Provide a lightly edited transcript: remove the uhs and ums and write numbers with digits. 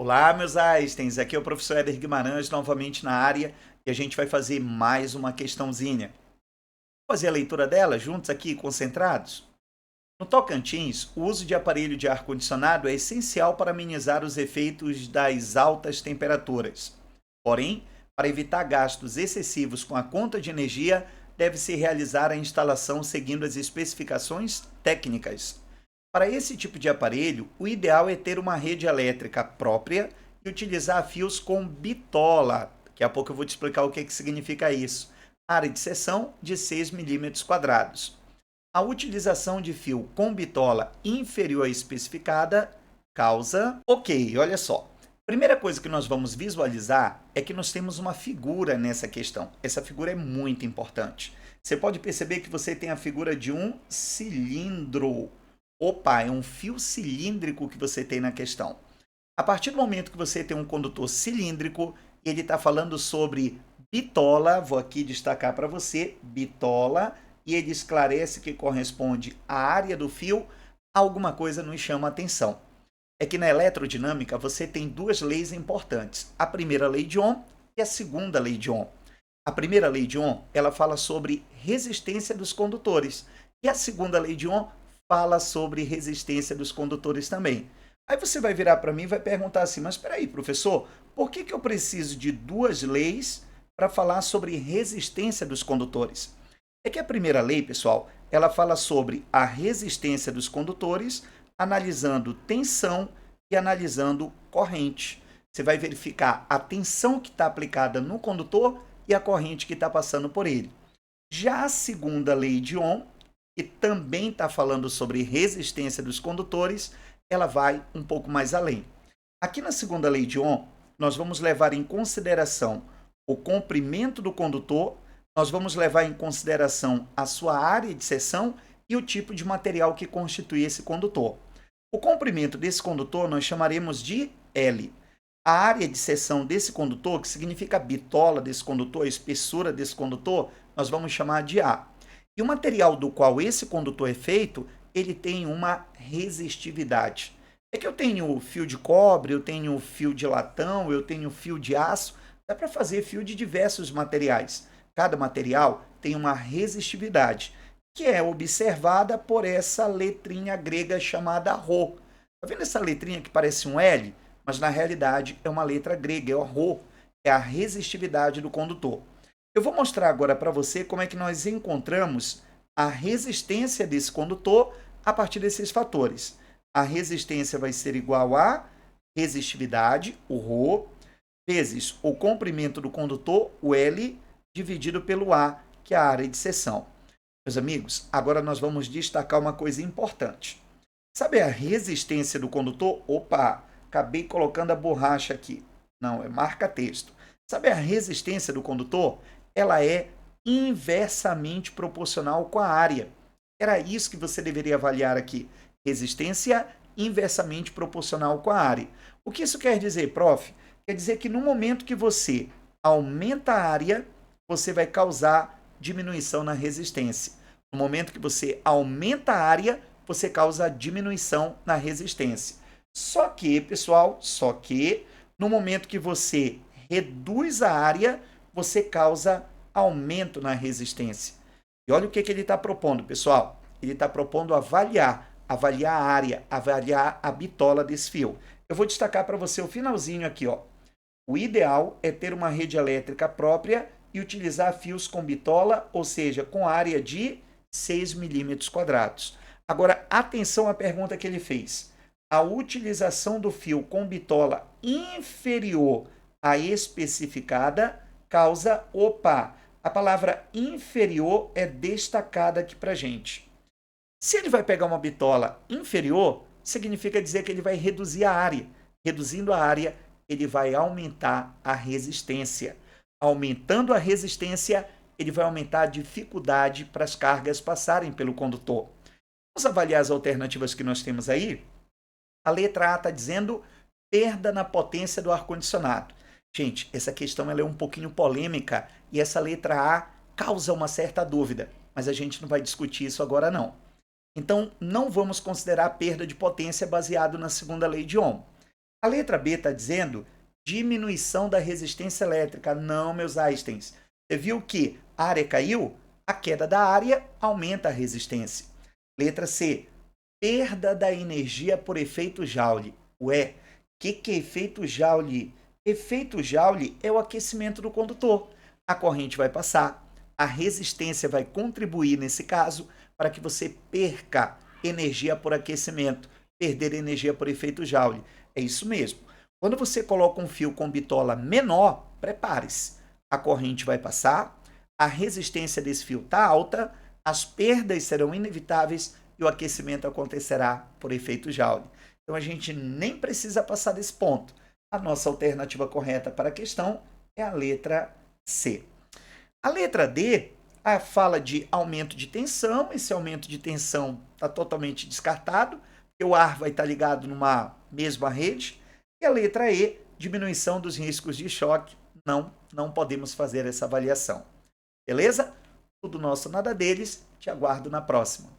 Olá, meus Einsteins, aqui é o professor Éder Guimarães, novamente na área, e a gente vai fazer mais uma questãozinha. Vamos fazer a leitura dela juntos aqui, concentrados? No Tocantins, o uso de aparelho de ar-condicionado é essencial para amenizar os efeitos das altas temperaturas. Porém, para evitar gastos excessivos com a conta de energia, deve-se realizar a instalação seguindo as especificações técnicas. Para esse tipo de aparelho, o ideal é ter uma rede elétrica própria e utilizar fios com bitola. Daqui a pouco eu vou te explicar o que significa isso. Área de seção de 6 milímetros quadrados. A utilização de fio com bitola inferior à especificada causa... Ok, olha só. Primeira coisa que nós vamos visualizar é que nós temos uma figura nessa questão. Essa figura é muito importante. Você pode perceber que você tem a figura de um cilindro. Opa, é um fio cilíndrico que você tem na questão. A partir do momento que você tem um condutor cilíndrico, ele está falando sobre bitola, vou aqui destacar para você, bitola, e ele esclarece que corresponde à área do fio, alguma coisa nos chama a atenção. É que na eletrodinâmica você tem duas leis importantes, a primeira lei de Ohm e a segunda lei de Ohm. A primeira lei de Ohm, ela fala sobre resistência dos condutores, e a segunda lei de Ohm fala sobre resistência dos condutores também. Aí você vai virar para mim e vai perguntar assim, mas espera aí, professor, por que eu preciso de duas leis para falar sobre resistência dos condutores? É que a primeira lei, pessoal, ela fala sobre a resistência dos condutores, analisando tensão e analisando corrente. Você vai verificar a tensão que está aplicada no condutor e a corrente que está passando por ele. Já a segunda lei de Ohm, que também está falando sobre resistência dos condutores, ela vai um pouco mais além. Aqui na segunda lei de Ohm, nós vamos levar em consideração o comprimento do condutor, nós vamos levar em consideração a sua área de seção e o tipo de material que constitui esse condutor. O comprimento desse condutor nós chamaremos de L. A área de seção desse condutor, que significa a bitola desse condutor, a espessura desse condutor, nós vamos chamar de A. E o material do qual esse condutor é feito, ele tem uma resistividade. É que eu tenho fio de cobre, eu tenho fio de latão, eu tenho fio de aço, dá para fazer fio de diversos materiais. Cada material tem uma resistividade, que é observada por essa letrinha grega chamada Rho. Está vendo essa letrinha que parece um L? Mas na realidade é uma letra grega, é o Rho, é a resistividade do condutor. Eu vou mostrar agora para você como é que nós encontramos a resistência desse condutor a partir desses fatores. A resistência vai ser igual a resistividade, o Rho, vezes o comprimento do condutor, o L, dividido pelo A, que é a área de seção. Meus amigos, agora nós vamos destacar uma coisa importante. Sabe a resistência do condutor? Opa, acabei colocando a borracha aqui. Não, é marca-texto. Sabe a resistência do condutor? Ela é inversamente proporcional com a área. Era isso que você deveria avaliar aqui. Resistência inversamente proporcional com a área. O que isso quer dizer, prof? Quer dizer que no momento que você aumenta a área, você vai causar diminuição na resistência. No momento que você aumenta a área, você causa diminuição na resistência. Só que, pessoal, no momento que você reduz a área, você causa aumento na resistência. E olha o que ele está propondo, pessoal. Ele está propondo avaliar a área, avaliar a bitola desse fio. Eu vou destacar para você o finalzinho aqui, ó. O ideal é ter uma rede elétrica própria e utilizar fios com bitola, ou seja, com área de 6 milímetros quadrados. Agora, atenção à pergunta que ele fez. A utilização do fio com bitola inferior à especificada causa, a palavra inferior é destacada aqui para gente. Se ele vai pegar uma bitola inferior, significa dizer que ele vai reduzir a área. Reduzindo a área, ele vai aumentar a resistência. Aumentando a resistência, ele vai aumentar a dificuldade para as cargas passarem pelo condutor. Vamos avaliar as alternativas que nós temos aí? A letra A está dizendo perda na potência do ar-condicionado. Gente, essa questão ela é um pouquinho polêmica e essa letra A causa uma certa dúvida, mas a gente não vai discutir isso agora não. Então, não vamos considerar a perda de potência baseado na segunda lei de Ohm. A letra B está dizendo diminuição da resistência elétrica. Não, meus Einsteins. Você viu que a área caiu? A queda da área aumenta a resistência. Letra C, perda da energia por efeito Joule. Ué, que é efeito Joule? Efeito Joule é o aquecimento do condutor. A corrente vai passar, a resistência vai contribuir, nesse caso, para que você perca energia por aquecimento, perder energia por efeito Joule. É isso mesmo. Quando você coloca um fio com bitola menor, prepare-se. A corrente vai passar, a resistência desse fio está alta, as perdas serão inevitáveis e o aquecimento acontecerá por efeito Joule. Então, a gente nem precisa passar desse ponto. A nossa alternativa correta para a questão é a letra C. A letra D fala de aumento de tensão. Esse aumento de tensão está totalmente descartado, porque o ar vai estar ligado numa mesma rede. E a letra E, diminuição dos riscos de choque. Não podemos fazer essa avaliação. Beleza? Tudo nosso, nada deles. Te aguardo na próxima.